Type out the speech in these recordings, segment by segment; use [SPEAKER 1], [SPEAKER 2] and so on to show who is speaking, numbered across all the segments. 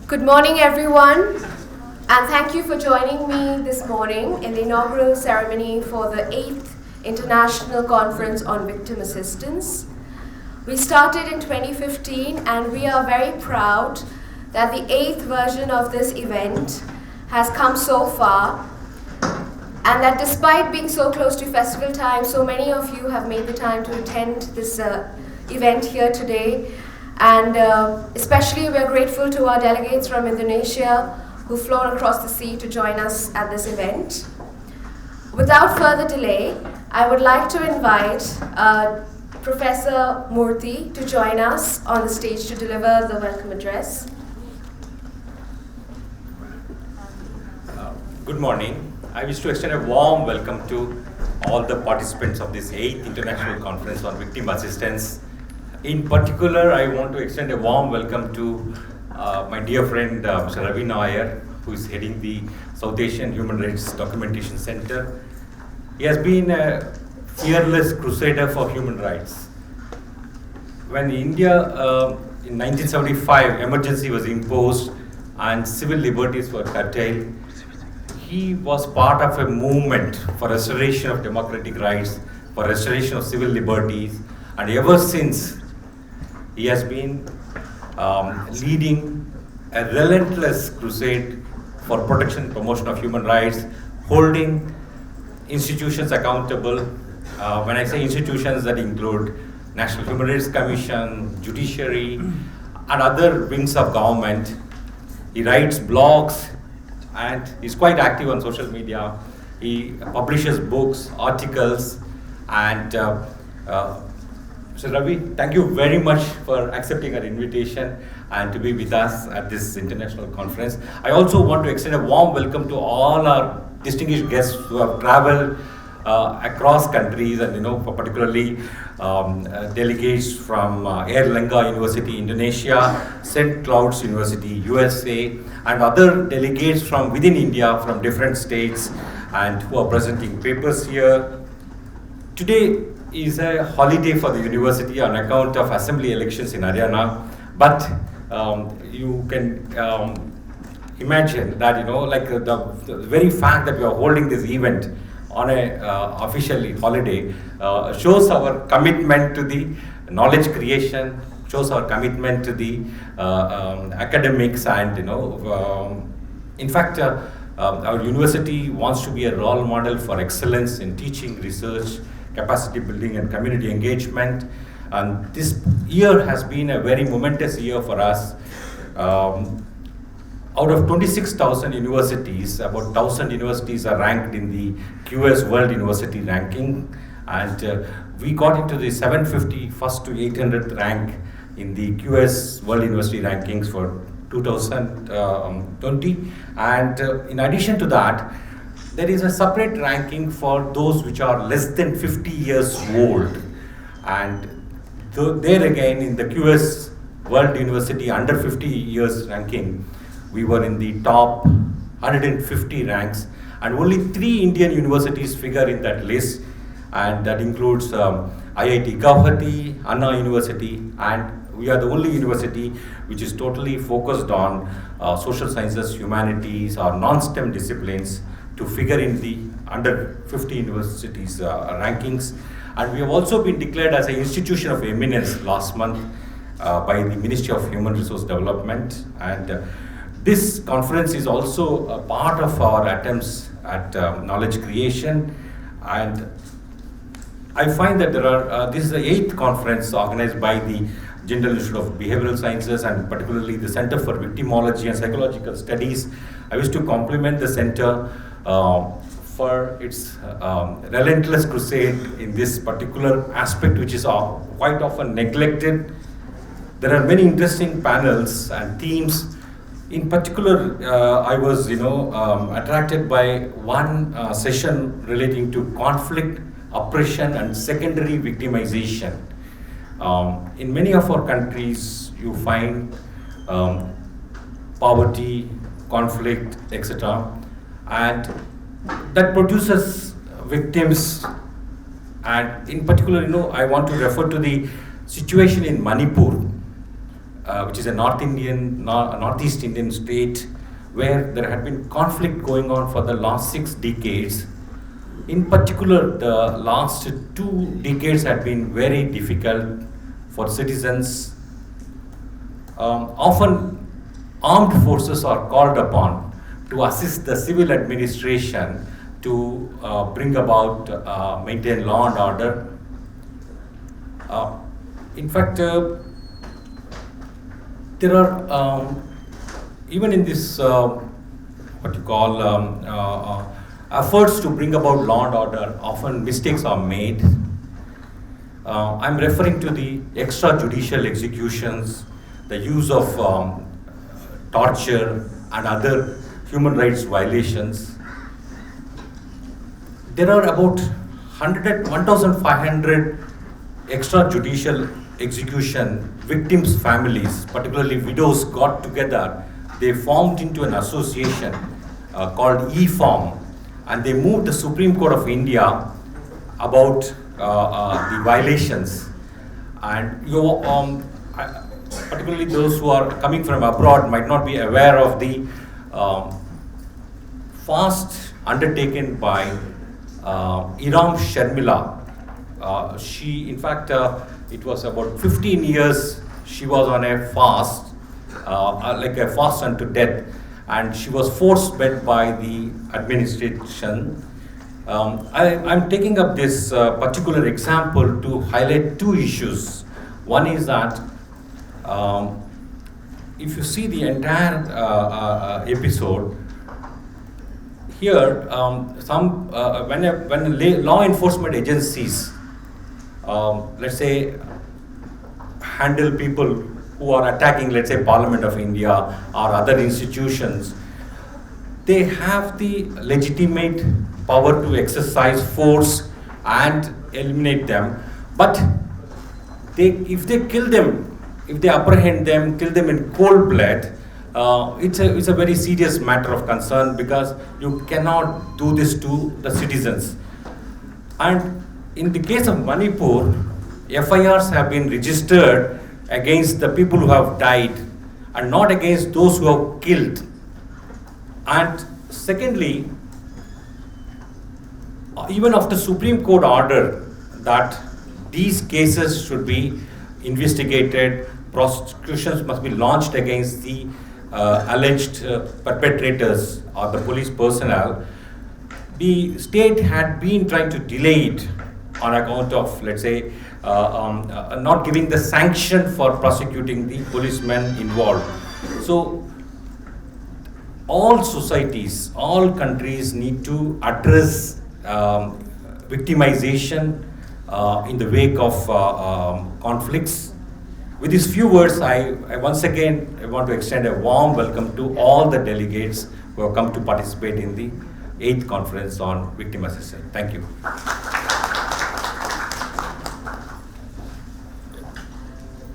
[SPEAKER 1] Good morning, everyone, and thank you for joining me this morning in the inaugural ceremony for the 8th International Conference on Victim Assistance. We started in 2015, and we are very proud that the 8th version of this event has come so far, and that despite being so close to festival time, so many of you have made the time to attend this event here today. And especially we're grateful to our delegates from Indonesia who've flown across the sea to join us at this event. Without further delay, I would like to invite Professor Murthy to join us on the stage to deliver the welcome address.
[SPEAKER 2] Good morning. I wish to extend a warm welcome to all the participants of this 8th International Conference on Victim Assistance. In particular, I want to extend a warm welcome to my dear friend Mr. Ravi Nair, who is heading the South Asian Human Rights Documentation Center. He has been a fearless crusader for human rights. When India, in 1975, emergency was imposed and civil liberties were curtailed, he was part of a movement for restoration of democratic rights, for restoration of civil liberties, and ever since he has been leading a relentless crusade for protection and promotion of human rights, holding institutions accountable. When I say institutions, that include National Human Rights Commission, judiciary, and other wings of government. He writes blogs, and he's quite active on social media. He publishes books, articles, and Mr. Ravi, thank you very much for accepting our invitation and to be with us at this international conference. I also want to extend a warm welcome to all our distinguished guests who have traveled across countries, and particularly delegates from Airlangga University, Indonesia, St. Cloud's University, USA, and other delegates from within India, from different states, and who are presenting papers here. Today is a holiday for the university on account of assembly elections in Haryana, but you can imagine that the very fact that we are holding this event on a officially holiday shows our commitment to the knowledge creation, shows our commitment to the academics, and in fact our university wants to be a role model for excellence in teaching, research, capacity building, and community engagement. And this year has been a very momentous year for us. Out of 26,000 universities, about 1,000 universities are ranked in the QS World University Ranking, and we got into the 751st to 800th rank in the QS World University Rankings for 2020. And in addition to that, there is a separate ranking for those which are less than 50 years old. And there again, in the QS World University under 50 years ranking, we were in the top 150 ranks, and only 3 Indian universities figure in that list, and that includes IIT Guwahati, Anna University, and we are the only university which is totally focused on social sciences, humanities, or non-STEM disciplines to figure in the under 50 universities rankings. And we have also been declared as an institution of eminence last month by the Ministry of Human Resource Development. And this conference is also a part of our attempts at knowledge creation. And I find that this is the 8th conference organized by the General Institute of Behavioral Sciences, and particularly the Center for Victimology and Psychological Studies. I wish to compliment the center for its relentless crusade in this particular aspect, which is quite often neglected. There are many interesting panels and themes. In particular, I was attracted by one session relating to conflict, oppression, and secondary victimization. In many of our countries, you find poverty, conflict, etc. And that produces victims. And in particular, I want to refer to the situation in Manipur, which is a Northeast Indian state, where there had been conflict going on for the last 6 decades. In particular, the last 2 decades had been very difficult for citizens. Often, armed forces are called upon to assist the civil administration to bring about, maintain law and order. In fact, there are, even in this, what you call, efforts to bring about law and order, often mistakes are made. I'm referring to the extrajudicial executions, the use of torture and other human rights violations. There are about 1,500 extrajudicial execution victims' families, particularly widows, got together. They formed into an association called E-Form, and they moved the Supreme Court of India about the violations. And particularly those who are coming from abroad might not be aware of the fast undertaken by Iram Sharmila. She, in fact, it was about 15 years she was on a fast, like a fast unto death, and she was force-fed by the administration. I'm taking up this particular example to highlight 2 issues. One is that if you see the entire episode, here, when law enforcement agencies, let's say, handle people who are attacking, let's say, Parliament of India or other institutions, they have the legitimate power to exercise force and eliminate them. But if they kill them, if they apprehend them, kill them in cold blood, it's a very serious matter of concern, because you cannot do this to the citizens. And in the case of Manipur, FIRs have been registered against the people who have died and not against those who have killed. And secondly, even after Supreme Court order that these cases should be investigated, prosecutions must be launched against the alleged perpetrators or the police personnel, the state had been trying to delay it on account of, let's say, not giving the sanction for prosecuting the policemen involved. So all societies, all countries need to address victimization in the wake of conflicts. With these few words, I once again want to extend a warm welcome to all the delegates who have come to participate in the 8th conference on victim assistance. Thank you.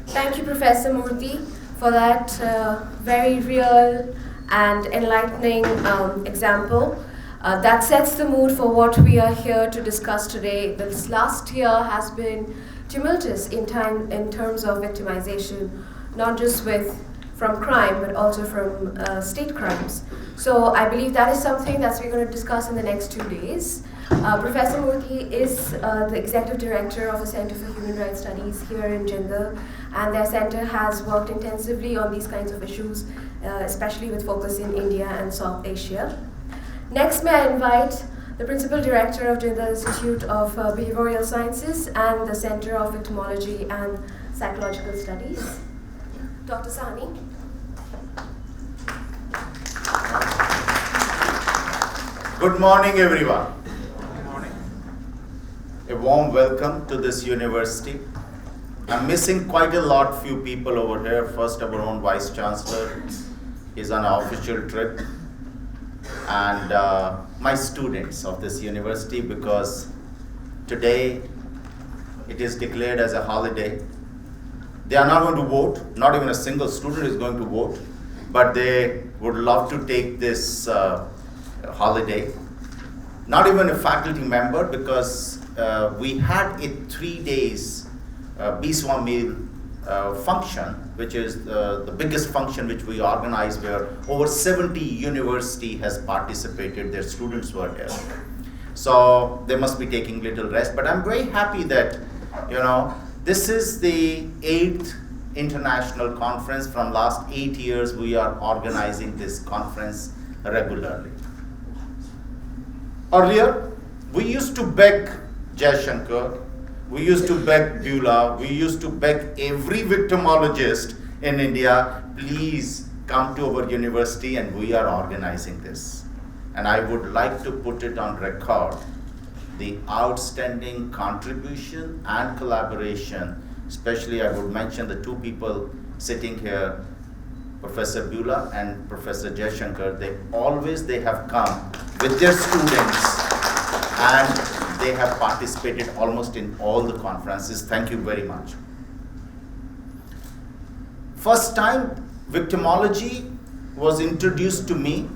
[SPEAKER 1] Thank you, Professor Murthy, for that very real and enlightening example. That sets the mood for what we are here to discuss today. This last year has been tumultuous in terms of victimization, not just from crime, but also from state crimes. So I believe that is something that we're going to discuss in the next 2 days. Professor Murthy is the Executive Director of the Center for Human Rights Studies here in Jindal, and their center has worked intensively on these kinds of issues, especially with focus in India and South Asia. Next, may I invite the Principal Director of Jindal Institute of Behavioral Sciences and the Center of Victimology and Psychological Studies, Dr. Sani.
[SPEAKER 3] Good morning, everyone. Good morning. A warm welcome to this university. I'm missing quite a lot few people over here. First, our own Vice Chancellor is on an official trip, and my students of this university, because today it is declared as a holiday. They are not going to vote, not even a single student is going to vote, but they would love to take this holiday. Not even a faculty member, because we had a 3 days Biswa meal function, which is the biggest function which we organize, where over 70 university has participated, their students were here. So they must be taking little rest, but I'm very happy that, this is the 8th international conference. From last 8 years, we are organizing this conference regularly. Earlier, we used to beg Jaishankar, we used to beg Beulah, we used to beg every victimologist in India, please come to our university, and we are organizing this. And I would like to put it on record, the outstanding contribution and collaboration, especially I would mention the two people sitting here, Professor Beulah and Professor Jaishankar. They have come with their students, and they have participated almost in all the conferences. Thank you very much. First time victimology was introduced to me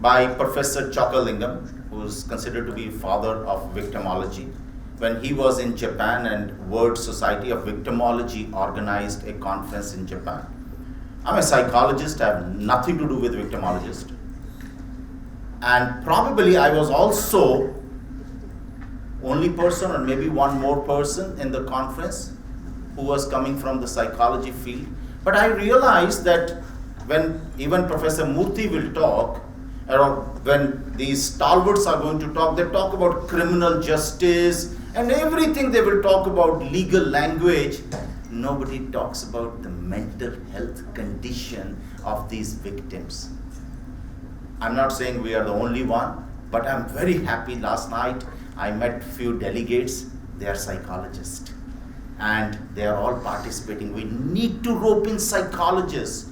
[SPEAKER 3] by Professor Chakalingam, who is considered to be father of victimology, when he was in Japan and World Society of Victimology organized a conference in Japan. I'm a psychologist, I have nothing to do with victimologist. And probably I was also only person, or maybe one more person in the conference who was coming from the psychology field. But I realized that when even Professor Murthy will talk, or when these stalwarts are going to talk, they talk about criminal justice and everything. They will talk about legal language. Nobody talks about the mental health condition of these victims. I'm not saying we are the only one, but I'm very happy. Last night I met few delegates. They are psychologists and they are all participating. We need to rope in psychologists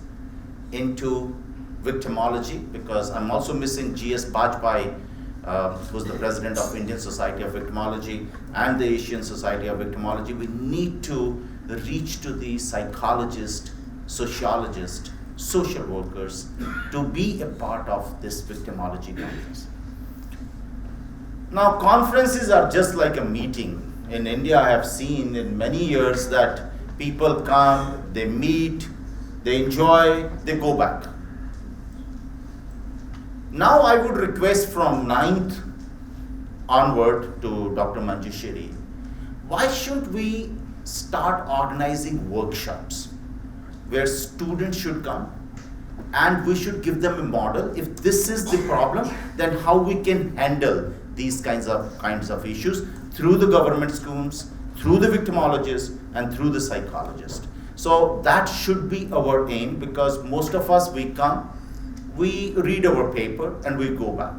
[SPEAKER 3] into victimology, because I'm also missing G.S. Bajpai, who's the president of Indian Society of Victimology and the Asian Society of Victimology. We need to reach to the psychologists, sociologists, social workers to be a part of this victimology conference. Now, conferences are just like a meeting. In India, I have seen in many years that people come, they meet, they enjoy, they go back. Now I would request from 9th onward to Dr. Manjushri, why shouldn't we start organizing workshops where students should come and we should give them a model. If this is the problem, then how we can handle these kinds of issues through the government schools, through the victimologists, and through the psychologists. So that should be our aim, because most of us, we come, we read our paper and we go back.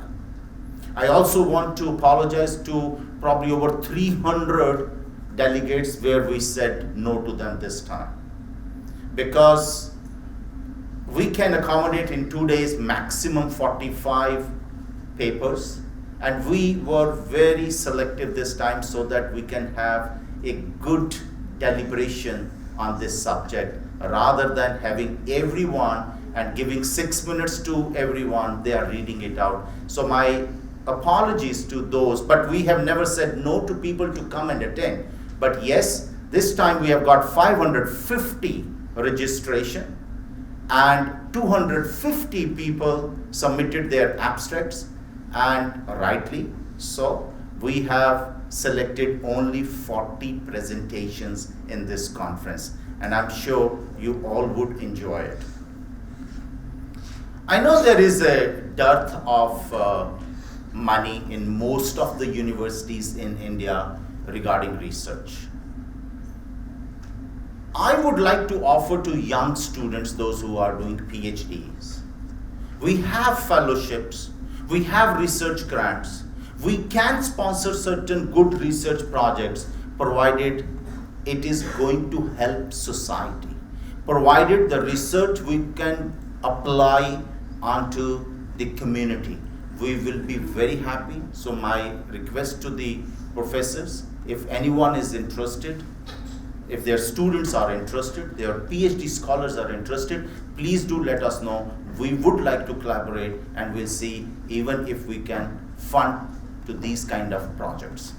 [SPEAKER 3] I also want to apologize to probably over 300 delegates where we said no to them this time, because we can accommodate in 2 days maximum 45 papers, and we were very selective this time so that we can have a good deliberation on this subject, rather than having everyone and giving 6 minutes to everyone, they are reading it out. So my apologies to those, but we have never said no to people to come and attend. But yes, this time we have got 550 registration and 250 people submitted their abstracts, and rightly so. We have selected only 40 presentations in this conference, and I'm sure you all would enjoy it. I know there is a dearth of money in most of the universities in India regarding research. I would like to offer to young students, those who are doing PhDs, we have fellowships, we have research grants, we can sponsor certain good research projects, provided it is going to help society, provided the research we can apply onto the community. We will be very happy. So my request to the professors, if anyone is interested, if their students are interested, their PhD scholars are interested, please do let us know. We would like to collaborate, and we'll see even if we can fund to these kind of projects.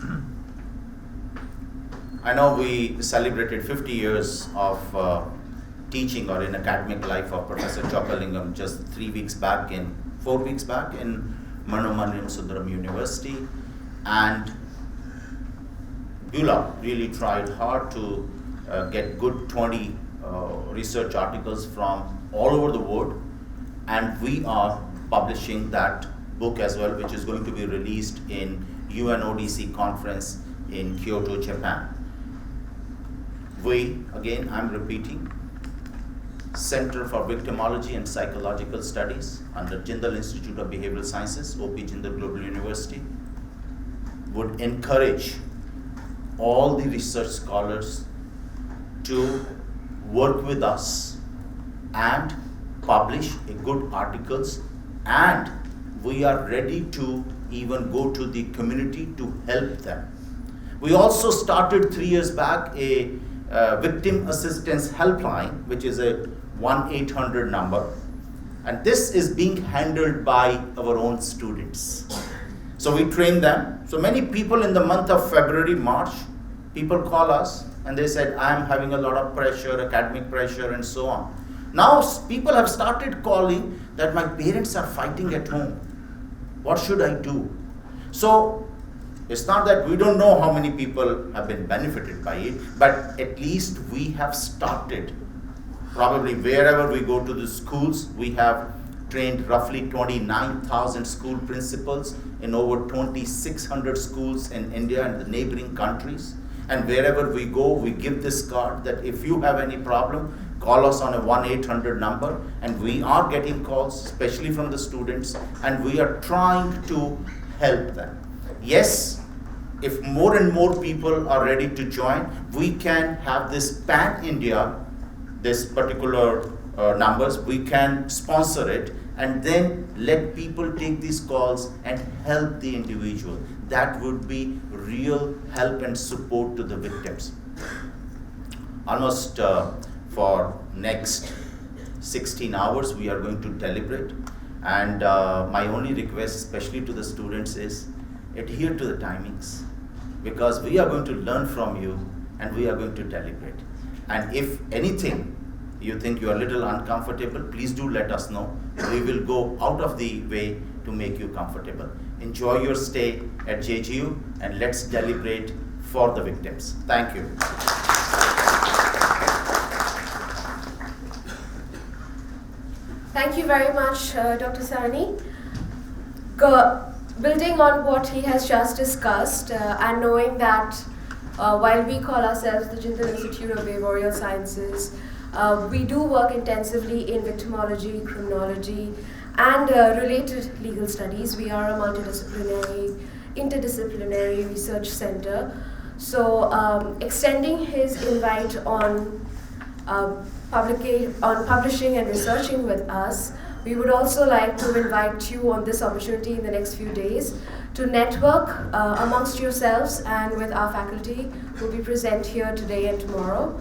[SPEAKER 3] I know we celebrated 50 years of teaching or in academic life of Professor Chockalingam just 4 weeks back in Manomandiram Sundaram University, and Beulah really tried hard to get good 20 research articles from all over the world, and we are publishing that book as well, which is going to be released in UNODC conference in Kyoto, Japan. We, again, I'm repeating, Center for Victimology and Psychological Studies under Jindal Institute of Behavioral Sciences, OP Jindal Global University, would encourage all the research scholars to work with us and publish good articles, and we are ready to even go to the community to help them. We also started 3 years back a victim assistance helpline, which is a 1-800 number, and this is being handled by our own students. So we train them. So many people in the month of February, March, people call us and they said, I am having a lot of pressure, academic pressure and so on. Now people have started calling that my parents are fighting at home. What should I do? So it's not that we don't know how many people have been benefited by it, but at least we have started. Probably wherever we go to the schools, we have trained roughly 29,000 school principals in over 2,600 schools in India and the neighboring countries. And wherever we go, we give this card that if you have any problem, call us on a 1-800 number, and we are getting calls, especially from the students, and we are trying to help them. Yes, if more and more people are ready to join, we can have this pan-India, this particular numbers, we can sponsor it and then let people take these calls and help the individual. That would be real help and support to the victims. Almost for next 16 hours we are going to deliberate, and my only request especially to the students is adhere to the timings, because we are going to learn from you and we are going to deliberate. And if anything you think you are a little uncomfortable, please do let us know. We will go out of the way to make you comfortable. Enjoy your stay at JGU and let's deliberate for the victims. Thank you.
[SPEAKER 1] Thank you very much, Dr. Sani. Building on what he has just discussed, and knowing that while we call ourselves the Jindal Institute of Behavioral Sciences, we do work intensively in victimology, criminology, and related legal studies. We are a multidisciplinary, interdisciplinary research center. So extending his invite on publishing and researching with us, we would also like to invite you on this opportunity in the next few days to network amongst yourselves and with our faculty who will be present here today and tomorrow.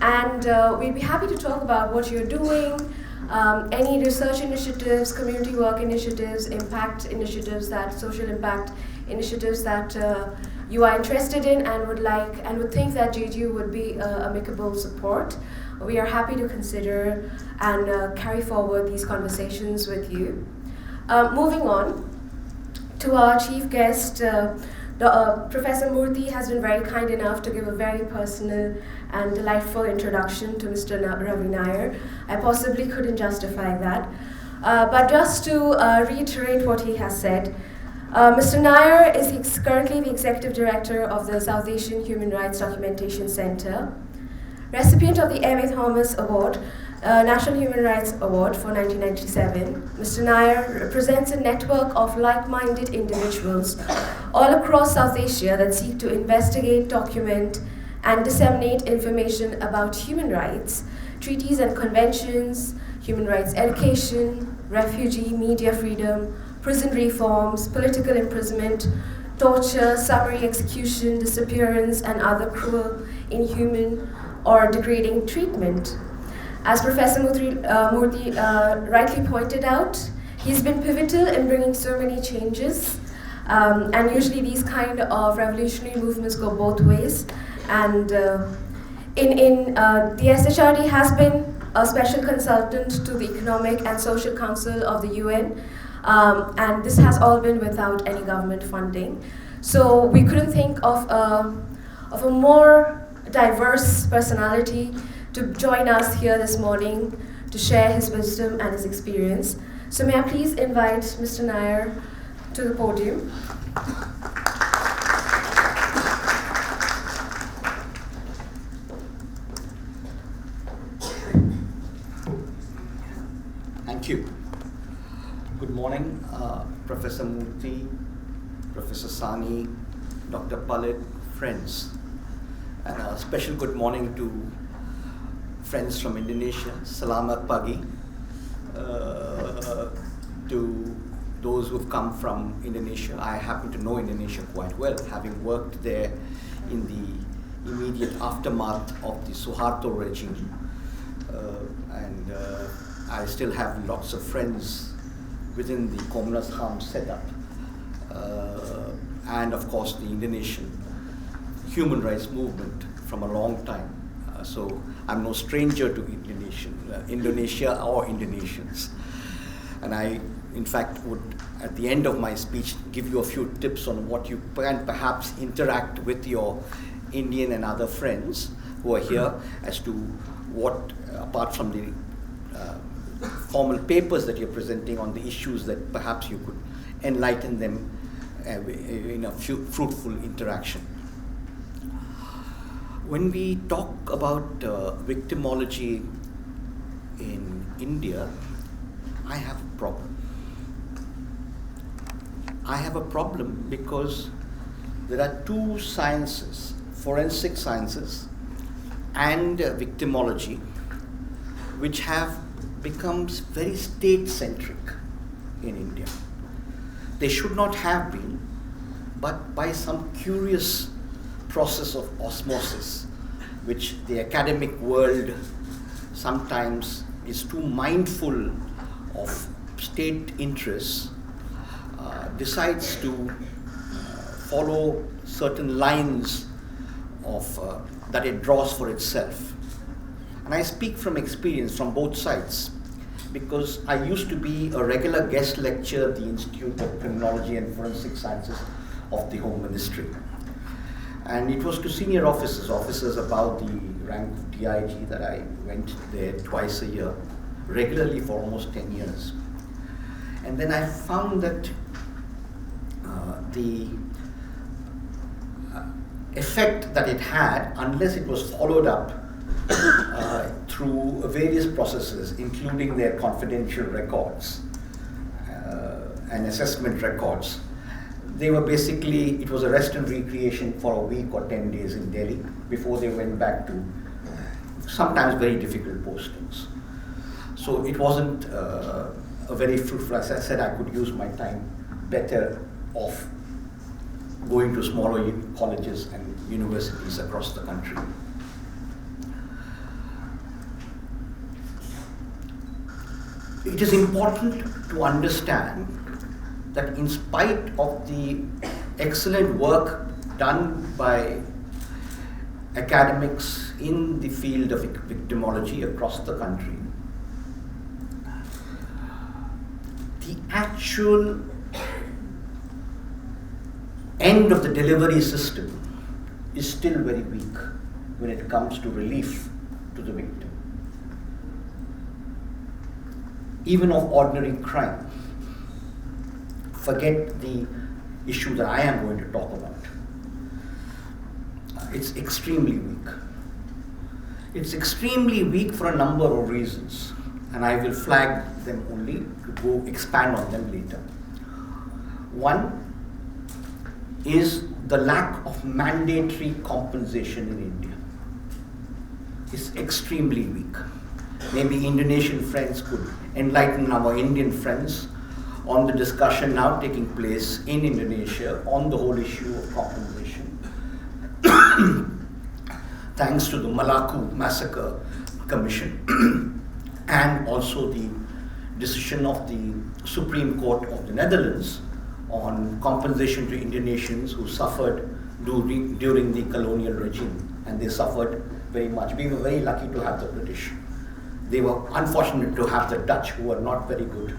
[SPEAKER 1] And we'd be happy to talk about what you're doing, any research initiatives, community work initiatives, impact initiatives, social impact initiatives that you are interested in and would think that JGU would be amicable support. We are happy to consider and carry forward these conversations with you. Moving on to our chief guest, Professor Murthy has been very kind enough to give a very personal and delightful introduction to Mr. Ravi Nair. I possibly couldn't justify that. But just to reiterate what he has said, Mr. Nair is currently the Executive Director of the South Asian Human Rights Documentation Center, recipient of the M.A. Thomas Award, National Human Rights Award for 1997. Mr. Nair represents a network of like-minded individuals all across South Asia that seek to investigate, document, and disseminate information about human rights, treaties and conventions, human rights education, refugee, media freedom, prison reforms, political imprisonment, torture, summary execution, disappearance, and other cruel, inhuman, or degrading treatment. As Professor Murthy rightly pointed out, he's been pivotal in bringing so many changes, and usually these kind of revolutionary movements go both ways. And the SHRD has been a special consultant to the Economic and Social Council of the UN, and this has all been without any government funding. So we couldn't think of a more diverse personality to join us here this morning to share his wisdom and his experience. So may I please invite Mr. Nair to the podium.
[SPEAKER 4] Thank you. Good morning, Professor Murthy, Professor Sani, Dr. Palit, friends. And a special good morning to friends from Indonesia. Selamat pagi to those who've come from Indonesia. I happen to know Indonesia quite well, having worked there in the immediate aftermath of the Suharto regime. And I still have lots of friends within the Komnas HAM setup, and of course the Indonesian human rights movement from a long time. So I'm no stranger to Indonesia or Indonesians. And I, in fact, would, at the end of my speech, give you a few tips on what you can perhaps interact with your Indian and other friends who are here as to what, apart from the formal papers that you're presenting on the issues, that perhaps you could enlighten them in a fruitful interaction. When we talk about victimology in India, I have a problem. I have a problem because there are two sciences, forensic sciences and victimology, which have become very state-centric in India. They should not have been, but by some curious process of osmosis, which the academic world sometimes is too mindful of state interests, decides to follow certain lines of that it draws for itself. And I speak from experience from both sides, because I used to be a regular guest lecturer at the Institute of Criminology and Forensic Sciences of the Home Ministry. And it was to senior officers above the rank of DIG, that I went there twice a year, regularly for almost 10 years. And then I found that the effect that it had, unless it was followed up through various processes, including their confidential records and assessment records, they were basically, it was a rest and recreation for a week or 10 days in Delhi before they went back to sometimes very difficult postings. So it wasn't a very fruitful. As I said, I could use my time better off going to smaller colleges and universities across the country. It is important to understand that in spite of the excellent work done by academics in the field of victimology across the country, the actual end of the delivery system is still very weak when it comes to relief to the victim, even of ordinary crime. Forget the issue that I am going to talk about. It's extremely weak. It's extremely weak for a number of reasons, and I will flag them only to go expand on them later. One is the lack of mandatory compensation in India. It's extremely weak. Maybe Indonesian friends could enlighten our Indian friends on the discussion now taking place in Indonesia on the whole issue of compensation. Thanks to the Malacca Massacre Commission and also the decision of the Supreme Court of the Netherlands on compensation to Indonesians who suffered during the colonial regime and they suffered very much. We were very lucky to have the British. They were unfortunate to have the Dutch, who were not very good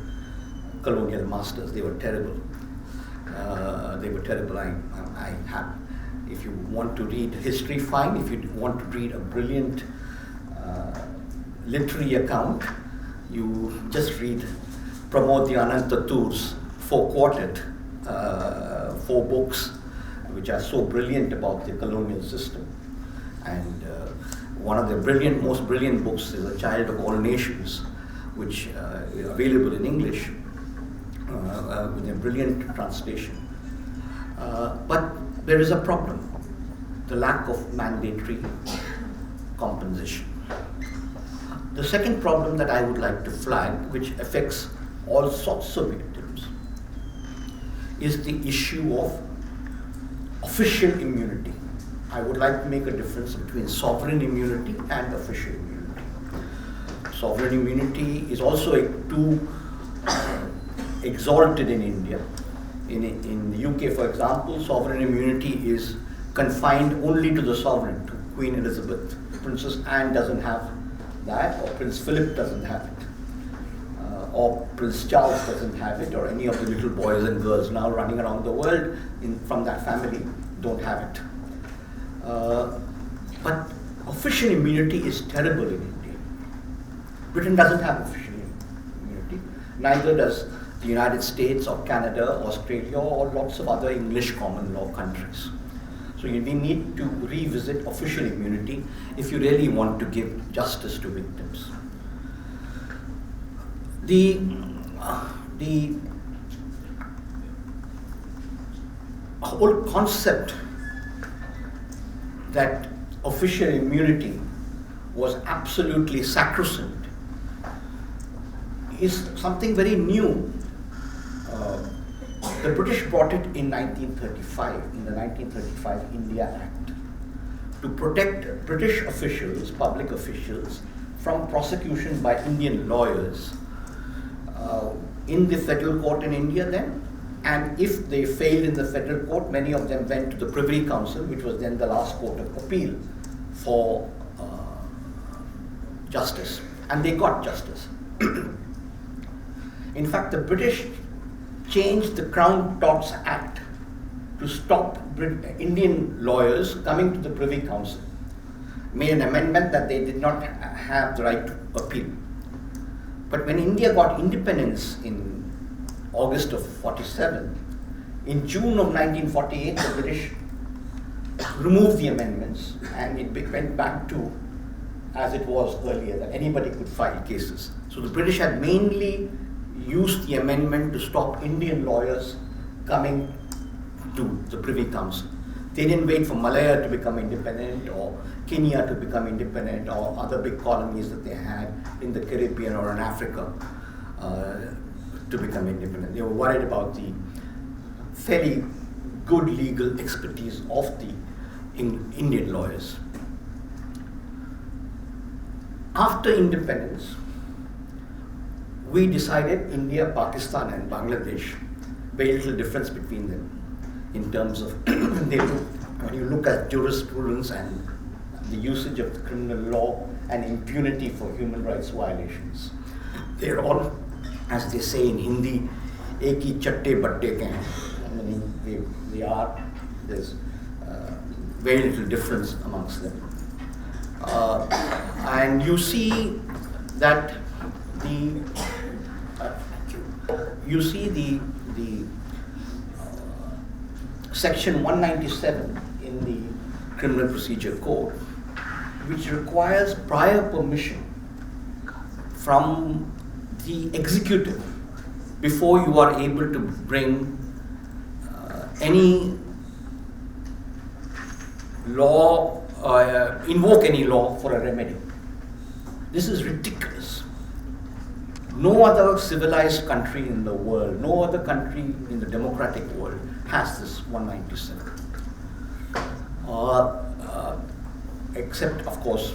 [SPEAKER 4] colonial masters. They were terrible. I have. If you want to read history, fine. If you want to read a brilliant literary account, you just read Pramod Anantatur's Four Quartet, 4 books, which are so brilliant about the colonial system. And one of the most brilliant books is A Child of All Nations, which is available in English with a brilliant translation. But there is a problem, the lack of mandatory compensation. The second problem that I would like to flag, which affects all sorts of victims, is the issue of official immunity. I would like to make a difference between sovereign immunity and official immunity. Sovereign immunity is also too exalted in India. In the UK, for example, sovereign immunity is confined only to the sovereign, to Queen Elizabeth. Princess Anne doesn't have that, or Prince Philip doesn't have it, or Prince Charles doesn't have it, or any of the little boys and girls now running around the world from that family don't have it. But official immunity is terrible in India. Britain doesn't have official immunity. Neither does the United States or Canada, Australia, or lots of other English common law countries. So we need to revisit official immunity if you really want to give justice to victims. The whole concept that official immunity was absolutely sacrosanct is something very new. The British brought it in 1935, in the 1935 India Act, to protect British officials, public officials, from prosecution by Indian lawyers in the federal court in India then. And if they failed in the federal court, many of them went to the Privy Council, which was then the last court of appeal, for justice. And they got justice. In fact, the British changed the Crown Torts Act to stop Indian lawyers coming to the Privy Council. Made an amendment that they did not have the right to appeal. But when India got independence in August of 47, in June of 1948, the British removed the amendments and it went back to as it was earlier, that anybody could file cases. So the British had mainly used the amendment to stop Indian lawyers coming to the Privy Council. They didn't wait for Malaya to become independent or Kenya to become independent or other big colonies that they had in the Caribbean or in Africa to become independent. They were worried about the fairly good legal expertise of the Indian lawyers. After independence, we decided India, Pakistan and Bangladesh, very little difference between them in terms of when you look at jurisprudence and the usage of the criminal law and impunity for human rights violations. They're all, as they say in Hindi, ek hi chatte batte ke hain. I mean, they are, there's very little difference amongst them. And you see that the section 197 in the Criminal Procedure Code, which requires prior permission from the executive before you are able to bring any law, invoke any law for a remedy. This is ridiculous. No other civilized country in the world, no other country in the democratic world has this 197. Except, of course,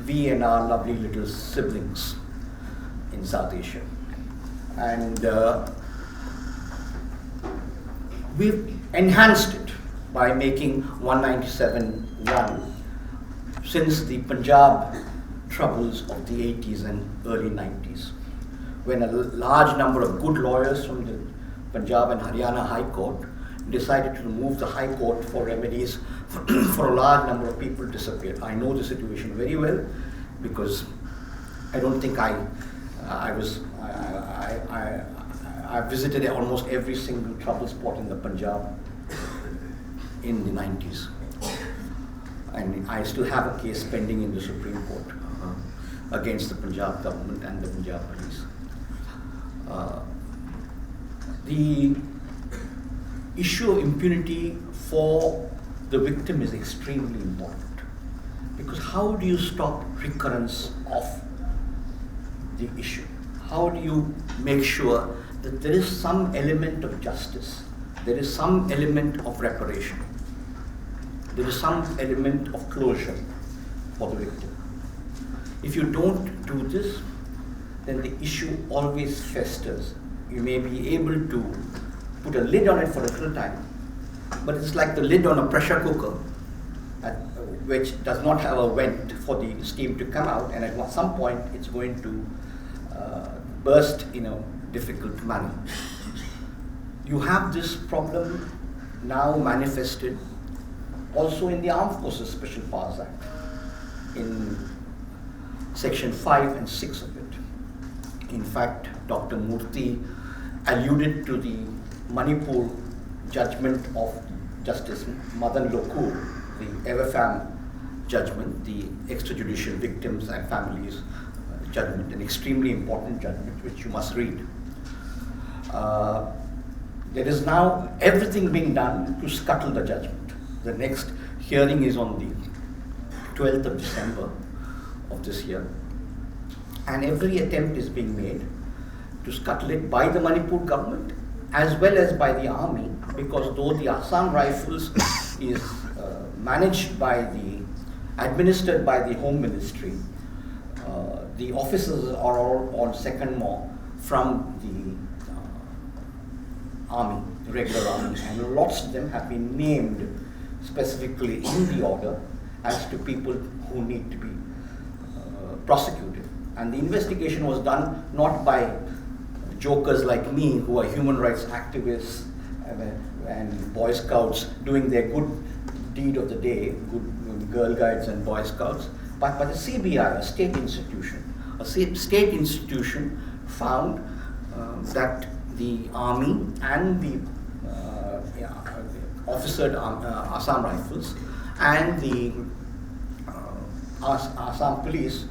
[SPEAKER 4] we and our lovely little siblings in South Asia. And we've enhanced it by making 197.1 since the Punjab troubles of the 80s and early 90s, when a large number of good lawyers from the Punjab and Haryana High Court decided to remove the High Court for remedies for a large number of people disappeared. I know the situation very well because I don't think I visited almost every single trouble spot in the Punjab in the 90s. And I still have a case pending in the Supreme Court against the Punjab government and the Punjab police. The issue of impunity for the victim is extremely important, because how do you stop recurrence of the issue? How do you make sure that there is some element of justice, there is some element of reparation, there is some element of closure for the victim? If you don't do this, then the issue always festers. You may be able to put a lid on it for a little time, but it's like the lid on a pressure cooker, which does not have a vent for the steam to come out, and at some point it's going to burst in a difficult manner. You have this problem now manifested also in the Armed Forces Special Powers Act, in Section 5 and 6 of it. In fact, Dr. Murthy alluded to the Manipur judgment of Justice Madan Lokur, the Everfam judgment, the extrajudicial victims and families judgment, an extremely important judgment which you must read. There is now everything being done to scuttle the judgment. The next hearing is on the 12th of December of this year, and every attempt is being made to scuttle it by the Manipur government as well as by the army, because though the Assam Rifles is administered by the Home Ministry, the officers are all on second more from the army, the regular army, and lots of them have been named specifically in the order as to people who need to be prosecuted. And the investigation was done not by jokers like me, who are human rights activists and Boy Scouts doing their good deed of the day, good Girl Guides and Boy Scouts, but the CBI, a state institution. A state institution found that the army and the officered Assam Rifles and the Assam Police,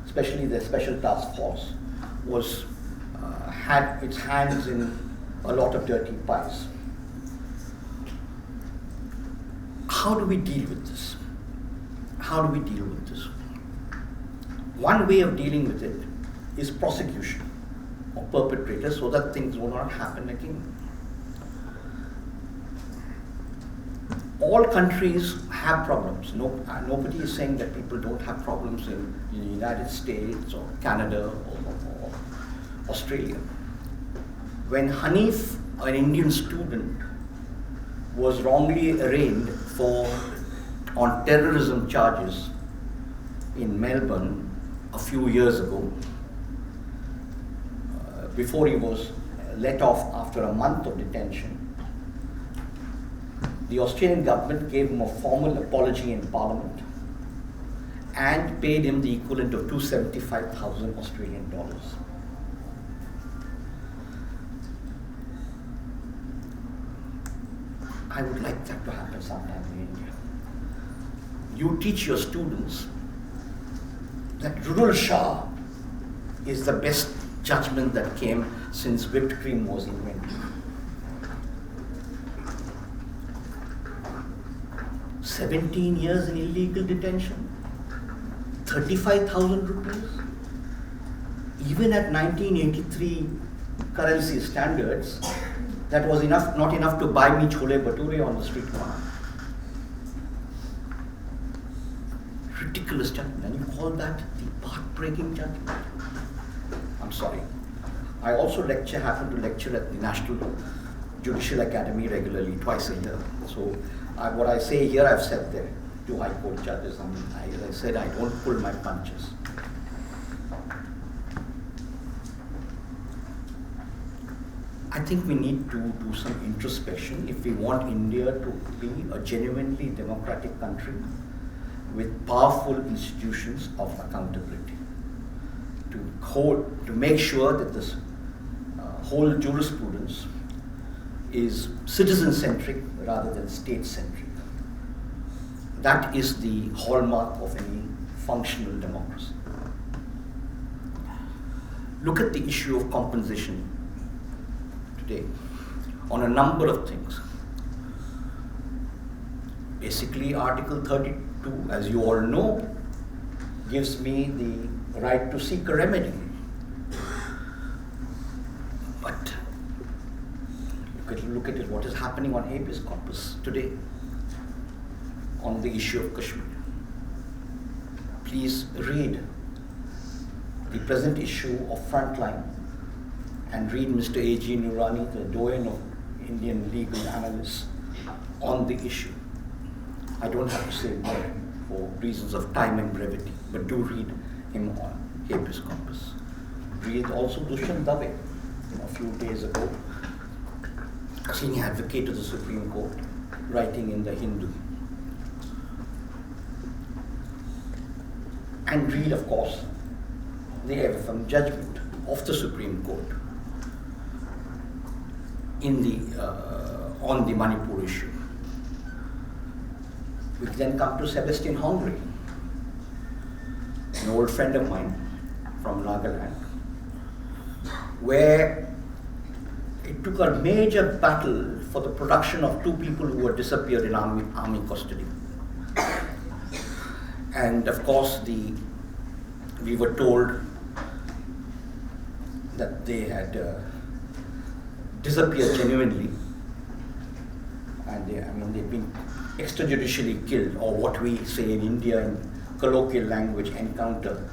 [SPEAKER 4] especially the Special Task Force, had its hands in a lot of dirty pies. How do we deal with this? How do we deal with this? One way of dealing with it is prosecution of perpetrators so that things will not happen again. All countries have problems. Nobody is saying that people don't have problems in the United States or Canada or Australia. When Hanif, an Indian student, was wrongly arraigned on terrorism charges in Melbourne a few years ago, before he was let off after a month of detention, the Australian government gave him a formal apology in Parliament and paid him the equivalent of 275,000 Australian dollars. I would like that to happen sometime in India. You teach your students that Rudol Shah is the best judgment that came since whipped cream was invented. 17 years in illegal detention, 35,000 rupees. Even at 1983 currency standards, that was not enough to buy me chole bhature on the street corner. Ridiculous judgment. And you call that the path-breaking judgment? I'm sorry. I also happen to lecture at the National Judicial Academy regularly, twice a year. So what I say here, I've said there. two High Court judges. As I said, I don't pull my punches. I think we need to do some introspection if we want India to be a genuinely democratic country with powerful institutions of accountability. To make sure that this whole jurisprudence is citizen-centric rather than state-centric. That is the hallmark of any functional democracy. Look at the issue of compensation today on a number of things. Basically, Article 32, as you all know, gives me the right to seek a remedy. But look at it, what is happening on habeas corpus today on the issue of Kashmir. Please read the present issue of Frontline and read Mr. A.G. Nurani, the doyen of Indian legal analysts, on the issue. I don't have to say more for reasons of time and brevity, but do read him on habeas corpus. Read also Dushyant Dave, a few days ago, senior advocate of the Supreme Court, writing in the Hindu. And read, of course, the AFM judgment of the Supreme Court in on the Manipur issue. We then come to Sebastian Hongri, an old friend of mine from Nagaland, where it took a major battle for the production of two people who were disappeared in army custody. And of course, we were told that they had disappeared genuinely, and they've been extrajudicially killed, or what we say in India in colloquial language, encountered.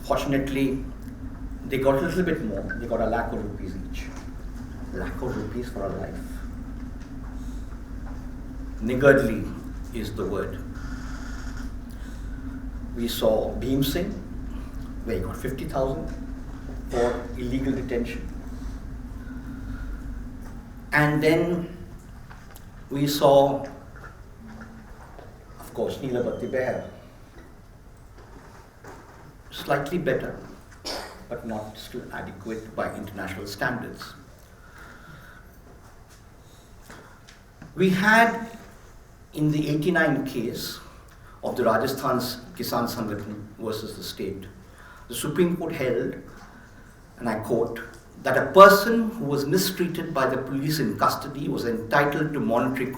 [SPEAKER 4] Fortunately, they got a little bit more. They got 1 lakh rupees each. 1 lakh rupees for a life. Niggardly is the word. We saw Bhim Singh, where he got 50,000 for illegal detention. And then we saw, of course, Neelabati Behra. Slightly better, but not still adequate by international standards. We had, in the 89 case of the Rajasthan's Kisan Sangathan versus the state, the Supreme Court held, and I quote, that a person who was mistreated by the police in custody was entitled to monetary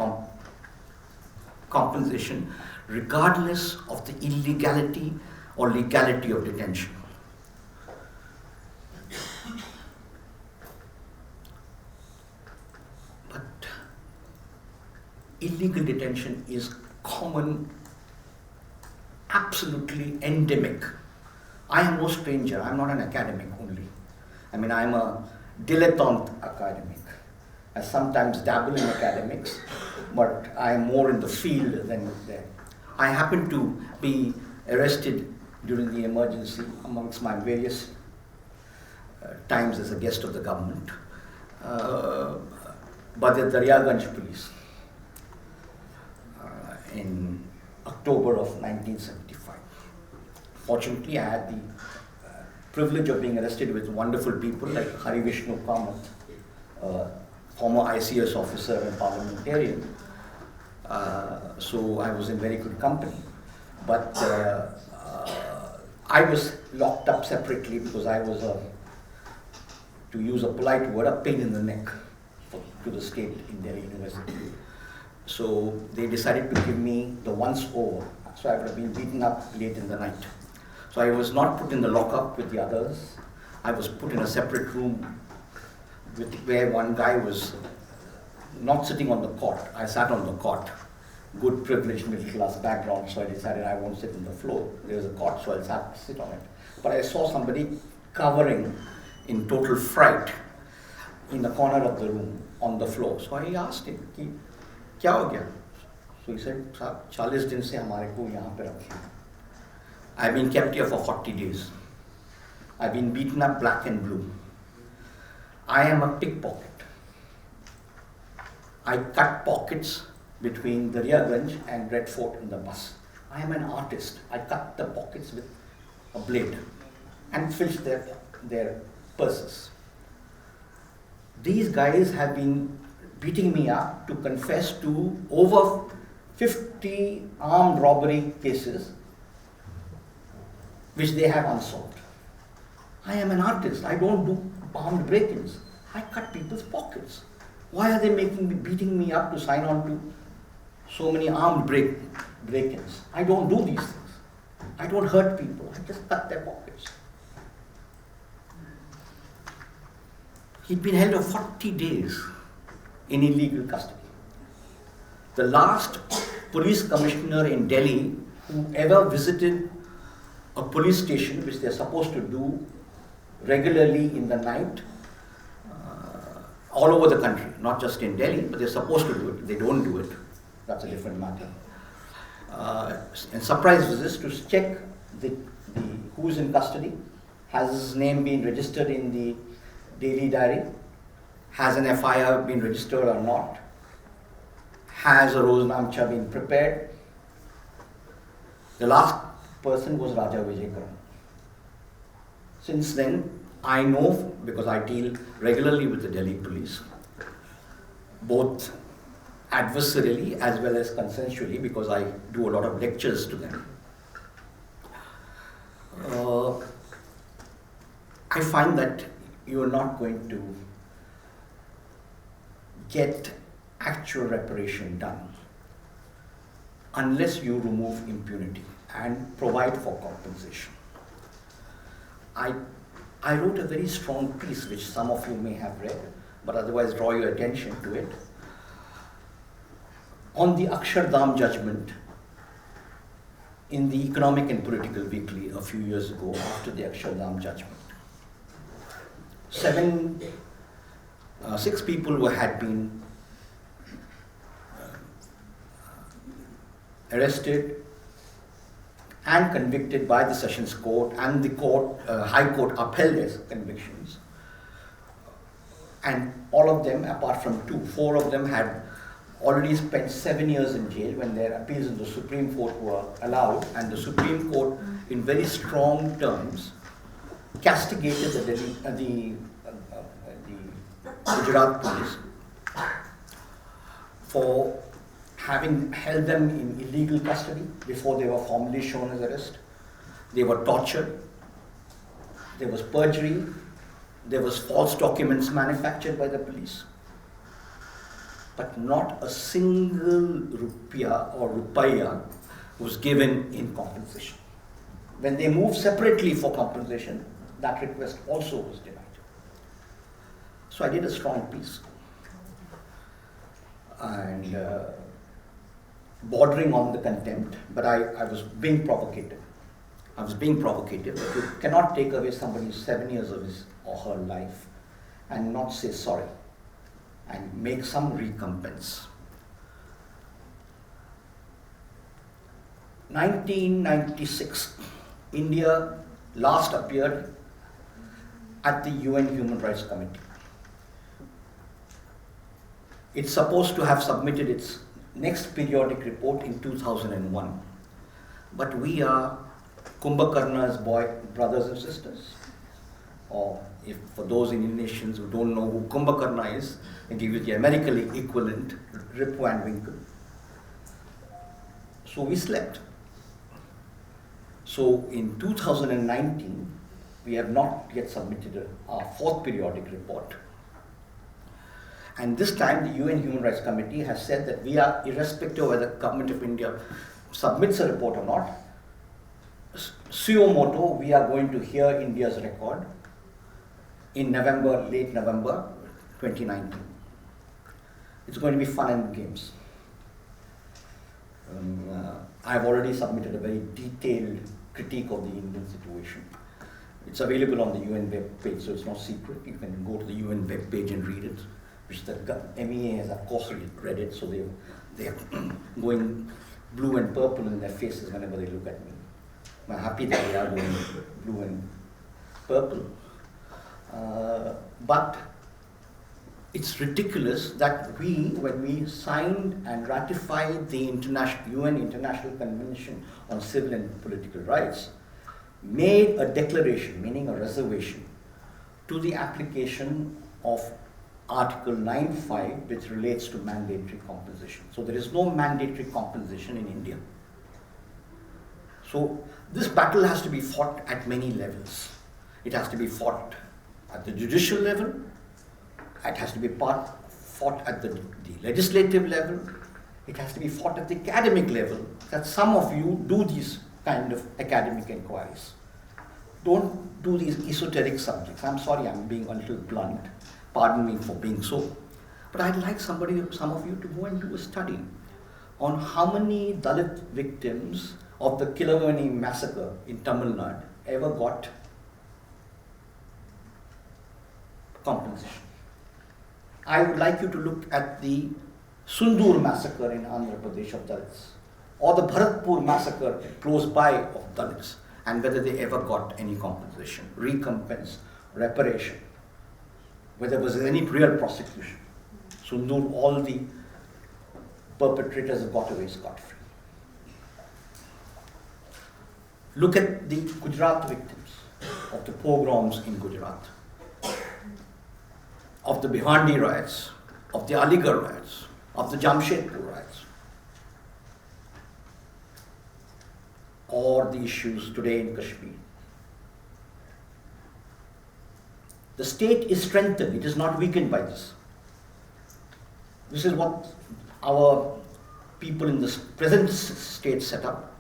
[SPEAKER 4] compensation regardless of the illegality or legality of detention. But illegal detention is common, absolutely endemic. I am no stranger. I'm not an academic only. I'm a dilettante academic. I sometimes dabble in academics, but I am more in the field than there. I happen to be arrested during the emergency amongst my various times as a guest of the government by the Daryaganj police in October of 1975. Fortunately, I had the privilege of being arrested with wonderful people like Hari Vishnu Kamath, former ICS officer and parliamentarian. So I was in very good company. But I was locked up separately because I was, to use a polite word, a pain in the neck to the state in Delhi University. So they decided to give me the once over. So I would have been beaten up late in the night. So I was not put in the lockup with the others. I was put in a separate room where one guy was not sitting on the cot. I sat on the cot. Good privileged middle class background, so I decided I won't sit on the floor. There was a cot, so I'll sit on it. But I saw somebody covering in total fright in the corner of the room on the floor. So I asked him, क्या हो गया? So he said, साहब 40 दिन से हमारे को यहाँ पे रखे. I've been kept here for 40 days. I've been beaten up black and blue. I am a pickpocket. I cut pockets between the Riaganj and Red Fort in the bus. I am an artist. I cut the pockets with a blade and filched their purses. These guys have been beating me up to confess to over 50 armed robbery cases which they have unsolved. I am an artist. I don't do armed break-ins. I cut people's pockets. Why are they beating me up to sign on to so many armed break-ins? I don't do these things. I don't hurt people. I just cut their pockets. He'd been held for 40 days in illegal custody. The last police commissioner in Delhi who ever visited a police station, which they're supposed to do regularly in the night, all over the country, not just in Delhi, but they're supposed to do it. They don't do it. That's a different matter. And surprise visits to check who's in custody. Has his name been registered in the daily diary? Has an FIR been registered or not? Has a Roznamcha been prepared? The last person was Raja Vijaykaran. Since then, I know, because I deal regularly with the Delhi police, both adversarially as well as consensually, because I do a lot of lectures to them. I find that you are not going to get actual reparation done unless you remove impunity and provide for compensation. I wrote a very strong piece, which some of you may have read, but otherwise draw your attention to it, on the Akshardham judgment in the Economic and Political Weekly a few years ago after the Akshardham judgment. 6 people who had been arrested and convicted by the Sessions Court, and the High Court upheld their convictions. And all of them, apart from 4 of them had already spent 7 years in jail when their appeals in the Supreme Court were allowed, and the Supreme Court, in very strong terms, castigated the Gujarat police for having held them in illegal custody before they were formally shown as arrest. They were tortured. There was perjury. There was false documents manufactured by the police. But not a single rupaya was given in compensation. When they moved separately for compensation, that request also was denied. So I did a strong piece. And bordering on the contempt, but I was being provocative. I was being provocative. You cannot take away somebody's 7 years of his or her life and not say sorry and make some recompense. 1996, India last appeared at the UN Human Rights Committee. It's supposed to have submitted its next periodic report in 2001. But we are Kumbhakarna's brothers and sisters. Or if for those Indonesians who don't know who Kumbhakarna is, I give you the American equivalent, Rip Van Winkle. So we slept. So in 2019, we have not yet submitted our 4th periodic report. And this time the UN Human Rights Committee has said that we are, irrespective of whether the government of India submits a report or not, suo moto, we are going to hear India's record in late November 2019. It's going to be fun and games. I have already submitted a very detailed critique of the Indian situation. It's available on the UN web page, so it's not secret. You can go to the UN web page and read it, which the MEA has of course read it, so they've they are going blue and purple in their faces whenever they look at me. I'm happy that they are going blue and purple. But it's ridiculous that when we signed and ratified the UN International Convention on Civil and Political Rights, made a declaration, meaning a reservation, to the application of Article 9(5), which relates to mandatory compensation. So there is no mandatory compensation in India. So this battle has to be fought at many levels. It has to be fought at the judicial level. It has to be fought at the legislative level. It has to be fought at the academic level. That some of you do these kind of academic inquiries. Don't do these esoteric subjects. I'm sorry, I'm being a little blunt. Pardon me for being so. But I'd like some of you to go and do a study on how many Dalit victims of the Kilavani massacre in Tamil Nadu ever got compensation. I would like you to look at the Sundur massacre in Andhra Pradesh of Dalits, or the Bharatpur massacre close by of Dalits, and whether they ever got any compensation, recompense, reparation, whether there was any real prosecution. Sundur, all the perpetrators got away scot-free. Look at the Gujarat victims of the pogroms in Gujarat, of the Bhiwandi riots, of the Aligarh riots, of the Jamshedpur riots, or the issues today in Kashmir. The state is strengthened, it is not weakened by this. This is what our people in this present state setup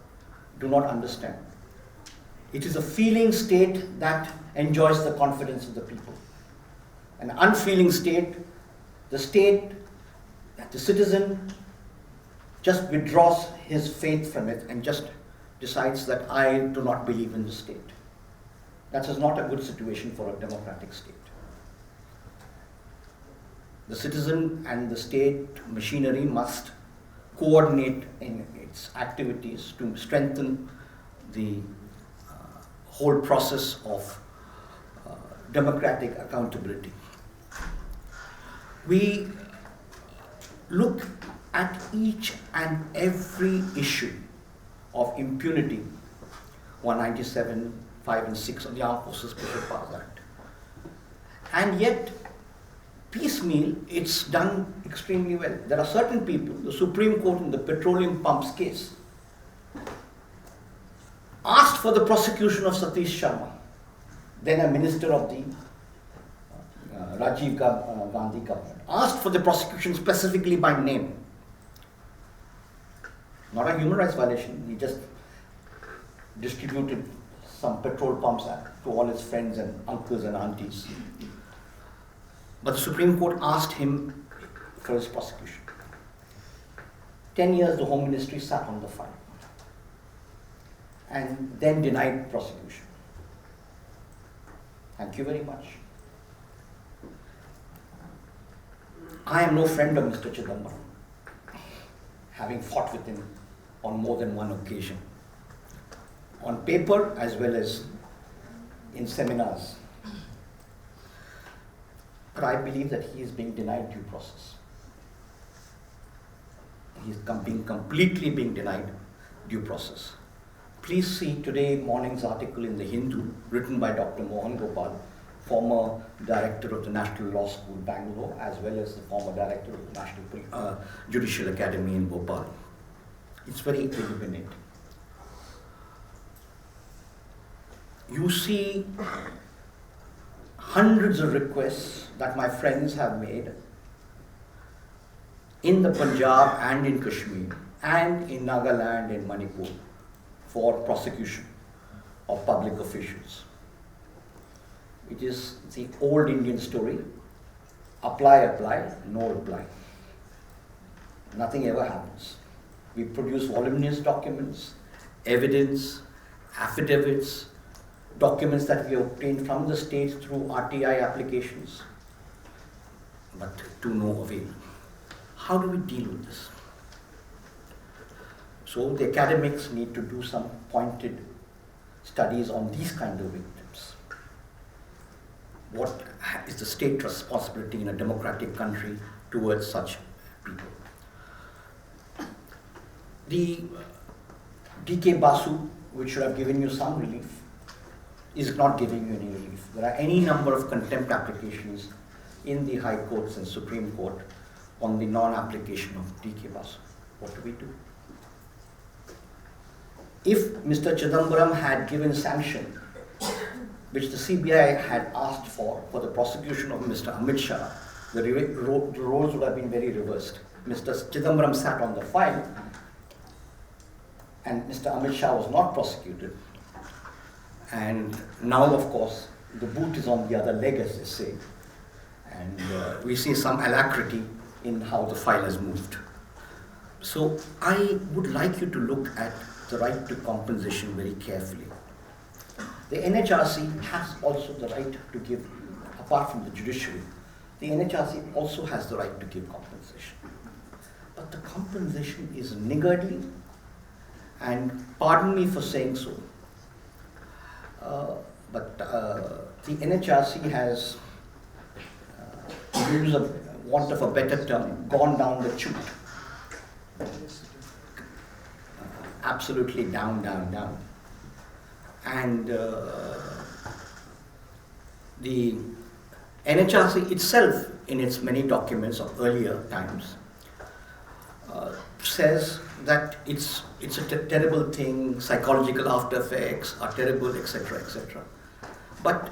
[SPEAKER 4] do not understand. It is a feeling state that enjoys the confidence of the people. An unfeeling state, the citizen just withdraws his faith from it and just decides that I do not believe in the state. That is not a good situation for a democratic state. The citizen and the state machinery must coordinate in its activities to strengthen the whole process of democratic accountability. We look at each and every issue of impunity, 197, 5 and 6 of the Armed Forces Special Powers Act. And yet, piecemeal, it's done extremely well. There are certain people, the Supreme Court in the petroleum pumps case, asked for the prosecution of Satish Sharma, then a minister of the Rajiv Gandhi government, asked for the prosecution specifically by name. Not a human rights violation, he just distributed some petrol pumps to all his friends and uncles and aunties. But the Supreme Court asked him for his prosecution. 10 years the Home Ministry sat on the file and then denied prosecution. Thank you very much. I am no friend of Mr. Chidambaram, having fought with him on more than one occasion, on paper as well as in seminars. But I believe that he is being denied due process. He is completely being denied due process. Please see today morning's article in the Hindu, written by Dr. Mohan Gopal, former director of the National Law School, Bangalore, as well as the former director of the National Judicial Academy in Bhopal. It's very illuminating. You see hundreds of requests that my friends have made in the Punjab and in Kashmir and in Nagaland and Manipur for prosecution of public officials. It is the old Indian story, apply, no reply. Nothing ever happens. We produce voluminous documents, evidence, affidavits, documents that we obtained from the states through RTI applications, but to no avail. How do we deal with this? So the academics need to do some pointed studies on these kind of victims. What is the state responsibility in a democratic country towards such people? The D.K. Basu, which should have given you some relief, is not giving you any relief. There are any number of contempt applications in the High Courts and Supreme Court on the non-application of D.K. Basu. What do we do? If Mr. Chidambaram had given sanction, which the CBI had asked for the prosecution of Mr. Amit Shah, the roles would have been very reversed. Mr. Chidambaram sat on the file, and Mr. Amit Shah was not prosecuted. And now, of course, the boot is on the other leg, as they say. And we see some alacrity in how the file has moved. So I would like you to look at the right to compensation very carefully. The NHRC has also the right to give, apart from the judiciary, the NHRC also has the right to give compensation. But the compensation is niggardly, and pardon me for saying so, but the NHRC has, to use a want of a better term, gone down the chute. Absolutely down, down, down. And the NHRC itself, in its many documents of earlier times, says that it's a terrible thing, psychological after effects are terrible, etc., etc. But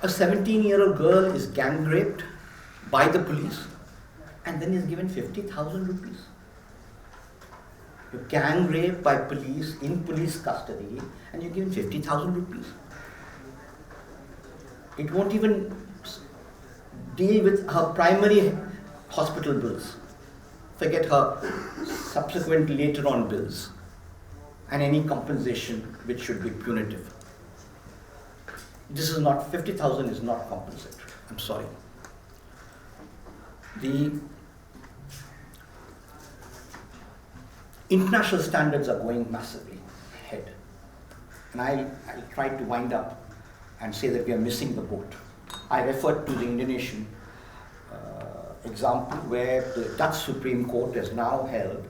[SPEAKER 4] a 17-year-old girl is gang raped by the police and then is given 50,000 rupees. You're gang raped by police in police custody and you're given 50,000 rupees. It won't even deal with her primary hospital bills. Forget her subsequent later on bills and any compensation which should be punitive. This is not, 50,000 is not compensatory. I'm sorry. The international standards are going massively ahead. And I'll try to wind up and say that we are missing the boat. I referred to the Indonesian example where the Dutch Supreme Court has now held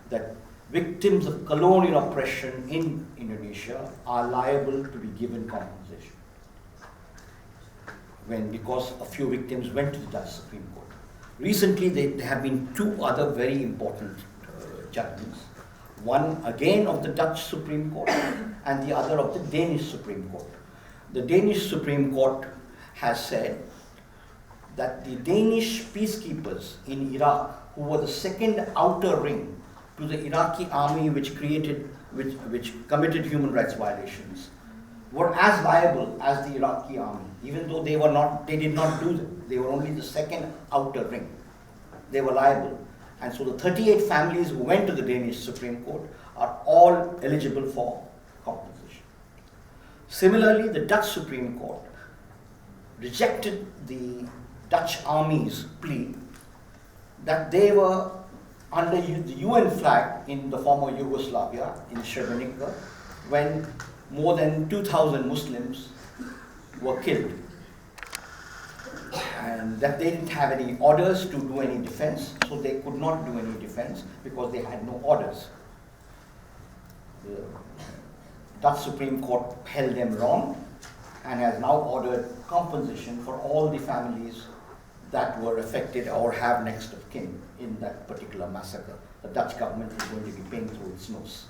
[SPEAKER 4] that victims of colonial oppression in Indonesia are liable to be given compensation because a few victims went to the Dutch Supreme Court. Recently there have been two other very important judgments, one again of the Dutch Supreme Court and the other of the Danish Supreme Court. The Danish Supreme Court has said that the Danish peacekeepers in Iraq, who were the second outer ring to the Iraqi army which committed human rights violations, were as liable as the Iraqi army, even though they did not do them. They were only the second outer ring. They were liable. And so the 38 families who went to the Danish Supreme Court are all eligible for compensation. Similarly, the Dutch Supreme Court rejected the Dutch Army's plea that they were under the UN flag in the former Yugoslavia, in Srebrenica, when more than 2,000 Muslims were killed. And that they didn't have any orders to do any defense, so they could not do any defense because they had no orders. The Dutch Supreme Court held them wrong and has now ordered compensation for all the families that were affected or have next of kin in that particular massacre. The Dutch government is going to be paying through its nose.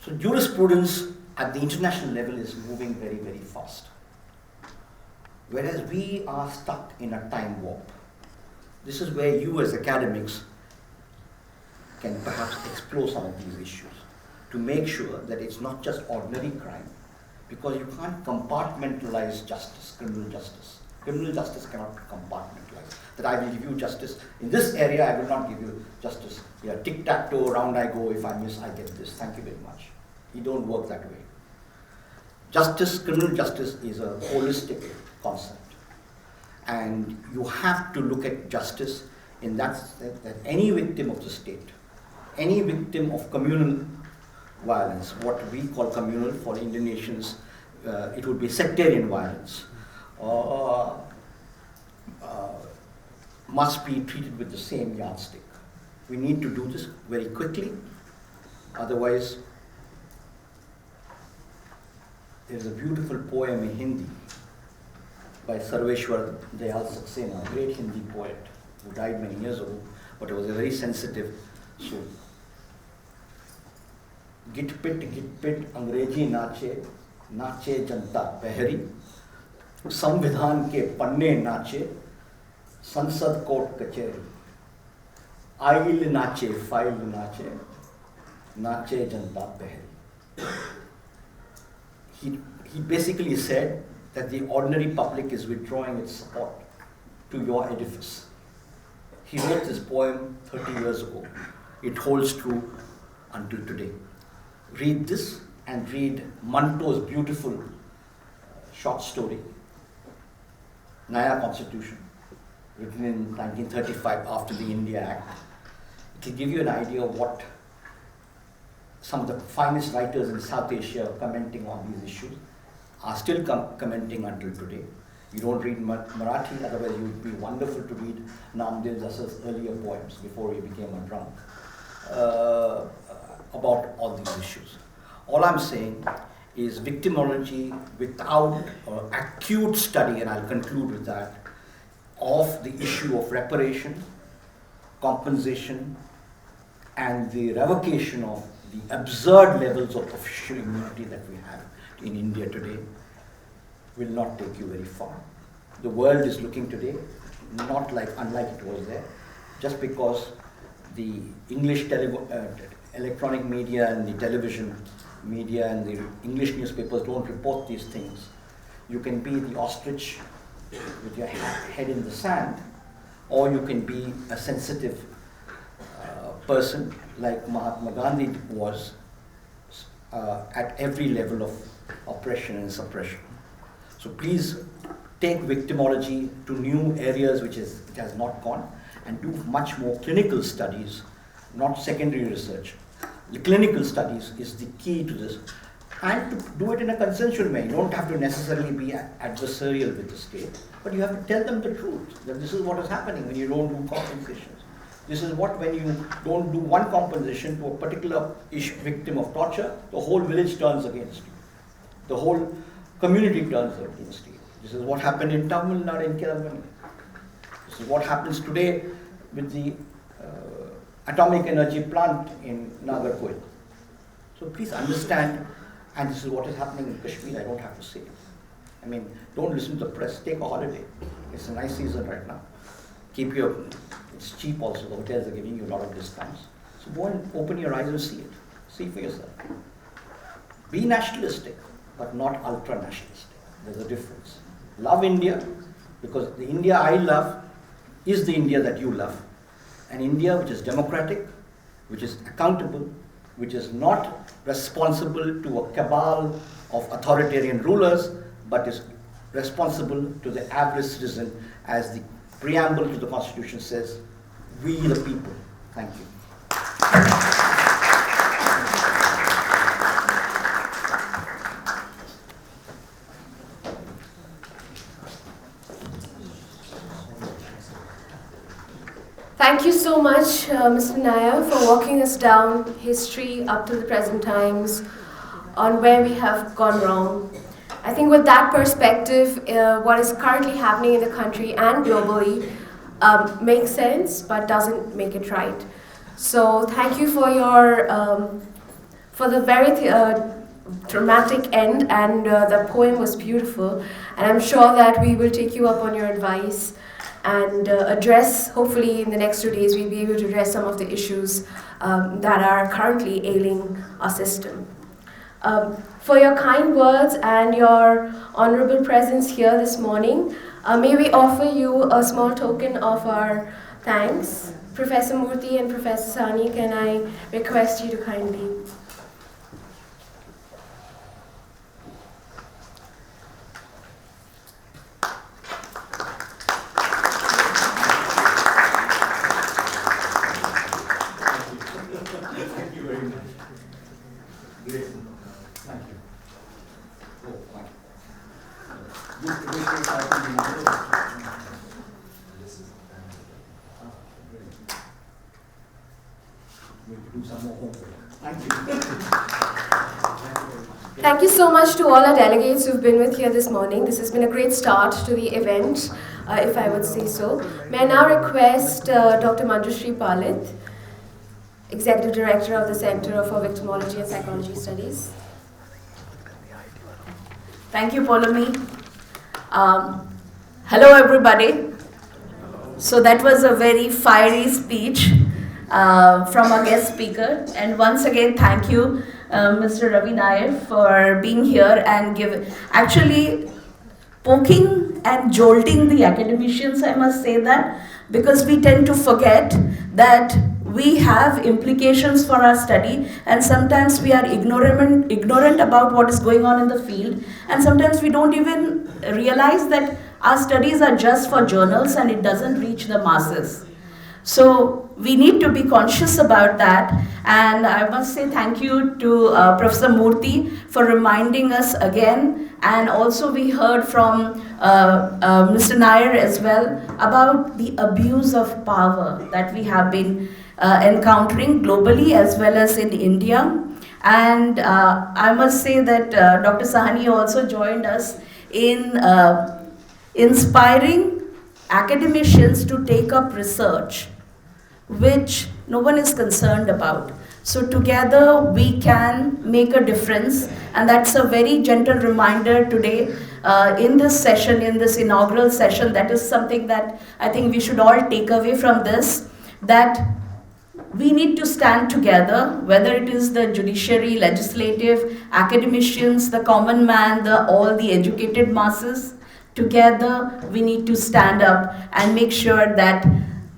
[SPEAKER 4] So jurisprudence at the international level is moving very, very fast. Whereas we are stuck in a time warp. This is where you as academics can perhaps explore some of these issues to make sure that it's not just ordinary crime, because you can't compartmentalize justice, criminal justice. Criminal justice cannot be compartmentalized. That I will give you justice in this area, I will not give you justice. Yeah, tic-tac-toe, round I go, if I miss, I get this. Thank you very much. You don't work that way. Justice, criminal justice is a holistic concept. And you have to look at justice in that sense that any victim of the state any victim of communal violence, what we call communal for Indian nations, it would be sectarian violence, must be treated with the same yardstick. We need to do this very quickly, otherwise there's a beautiful poem in Hindi by Sarveshwar Dayal Saxena, a great Hindi poet who died many years ago, but it was a very sensitive soul. Git pit अंग्रेजी नाचे नाचे जनता पहरी संविधान के पन्ने नाचे संसद court कचहरी आइल नाचे फाइल नाचे नाचे जनता पहरी. He basically said that the ordinary public is withdrawing its support to your edifice. He wrote this poem 30 years ago. It holds true until today. Read this and read Manto's beautiful short story, Naya Constitution, written in 1935 after the India Act. It will give you an idea of what some of the finest writers in South Asia commenting on these issues are still commenting until today. You don't read Marathi, otherwise it would be wonderful to read Namdev Dasa's earlier poems before he became a drunk about all these issues. All I'm saying is victimology without acute study, and I'll conclude with that, of the issue of reparation, compensation, and the revocation of the absurd levels of official immunity that we have in India today will not take you very far. The world is looking today not like unlike it was there, just because the English electronic media and the television media and the English newspapers don't report these things. You can be the ostrich with your head in the sand, or you can be a sensitive person like Mahatma Gandhi was at every level of oppression and suppression. So please take victimology to new areas which it has not gone, and do much more clinical studies, not secondary research. The clinical studies is the key to this, and to do it in a consensual way. You don't have to necessarily be adversarial with the state, but you have to tell them the truth, that this is what is happening when you don't do compensations. This is what, when you don't do one compensation to a particular victim of torture, the whole village turns against you. The whole community turns against you. This is what happened in Tamil Nadu, in Kerala. This is what happens today with the atomic energy plant in Nagarkoil. So please understand, and this is what is happening in Kashmir, I don't have to say. I mean, don't listen to the press, take a holiday. It's a nice season right now. Keep your, it's cheap also, the hotels are giving you a lot of discounts. So go and open your eyes and see it. See for yourself. Be nationalistic, but not ultra-nationalistic. There's a difference. Love India, because the India I love is the India that you love. An India which is democratic, which is accountable, which is not responsible to a cabal of authoritarian rulers, but is responsible to the average citizen, as the preamble to the Constitution says, we the people. Thank you.
[SPEAKER 1] Thank you so much, Mr. Nair, for walking us down history up to the present times on where we have gone wrong. I think with that perspective, what is currently happening in the country and globally makes sense, but doesn't make it right. So thank you for your, for the very dramatic end, and the poem was beautiful. And I'm sure that we will take you up on your advice and address, hopefully in the next 2 days, we'll be able to address some of the issues that are currently ailing our system. For your kind words and your honorable presence here this morning, may we offer you a small token of our thanks. Professor Murthy and Professor Sani, can I request you to kindly...
[SPEAKER 5] Great. Thank you. Oh, fine. Just to make sure I can be we have to do some more homework. Thank you.
[SPEAKER 1] Thank you so much to all our delegates who've been with here this morning. This has been a great start to the event, if I would say so. May I now request Dr. Manjushri Palit, Executive Director of the Center for Victimology and Psychology Studies.
[SPEAKER 6] Thank you, Paulomi. Hello, everybody. So that was a very fiery speech from our guest speaker. And once again, thank you, Mr. Ravi Nair, for being here and actually poking and jolting the academicians, I must say that, because we tend to forget that we have implications for our study, and sometimes we are ignorant about what is going on in the field, and sometimes we don't even realize that our studies are just for journals and it doesn't reach the masses. So we need to be conscious about that, and I must say thank you to Professor Murthy for reminding us again, and also we heard from Mr. Nair as well about the abuse of power that we have been encountering globally as well as in India. And I must say that Dr. Sahani also joined us in inspiring academicians to take up research which no one is concerned about. So together we can make a difference, and that's a very gentle reminder today in this session, in this inaugural session. That is something that I think we should all take away from this, that we need to stand together, whether it is the judiciary, legislative, academicians, the common man, all the educated masses. Together we need to stand up and make sure that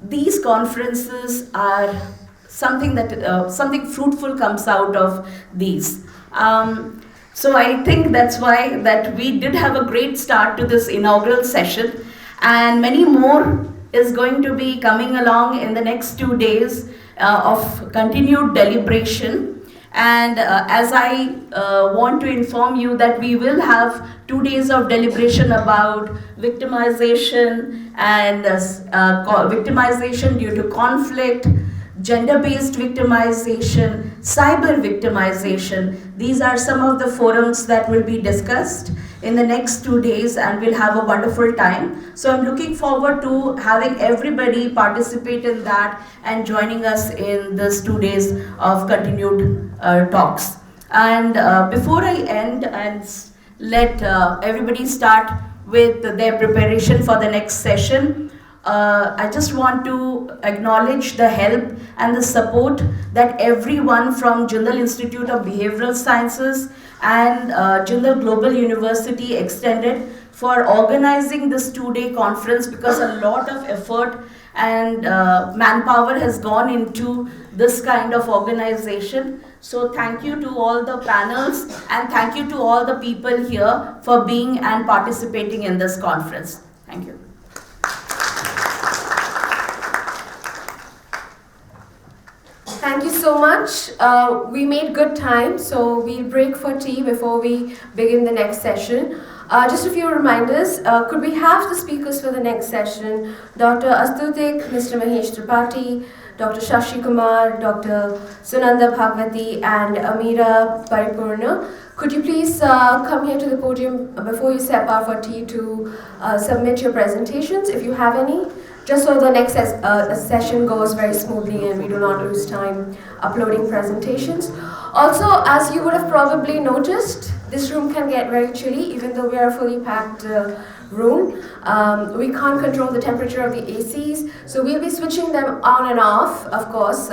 [SPEAKER 6] these conferences are something that something fruitful comes out of these. So I think that's why that we did have a great start to this inaugural session, and many more is going to be coming along in the next 2 days of continued deliberation. And as I want to inform you that we will have 2 days of deliberation about victimization and victimization due to conflict, gender-based victimization, cyber victimization. These are some of the forums that will be discussed in the next 2 days, and we'll have a wonderful time. So I'm looking forward to having everybody participate in that and joining us in this 2 days of continued talks. And before I end and let everybody start with their preparation for the next session, I just want to acknowledge the help and the support that everyone from Jindal Institute of Behavioral Sciences and Jindal Global University extended for organizing this 2-day conference, because a lot of effort and manpower has gone into this kind of organization. So thank you to all the panels, and thank you to all the people here for being and participating in this conference. Thank you.
[SPEAKER 1] Thank you so much. We made good time, so we'll break for tea before we begin the next session. Just a few reminders. Could we have the speakers for the next session? Dr. Astutik, Mr. Mahesh Tripathi, Dr. Shashi Kumar, Dr. Sunanda Bhagwati, and Amira Paripurna. Could you please come here to the podium before you step out for tea to submit your presentations, if you have any? Just so the next session goes very smoothly and we do not lose time uploading presentations. Also, as you would have probably noticed, this room can get very chilly even though we are a fully packed room. We can't control the temperature of the ACs, so we'll be switching them on and off, of course.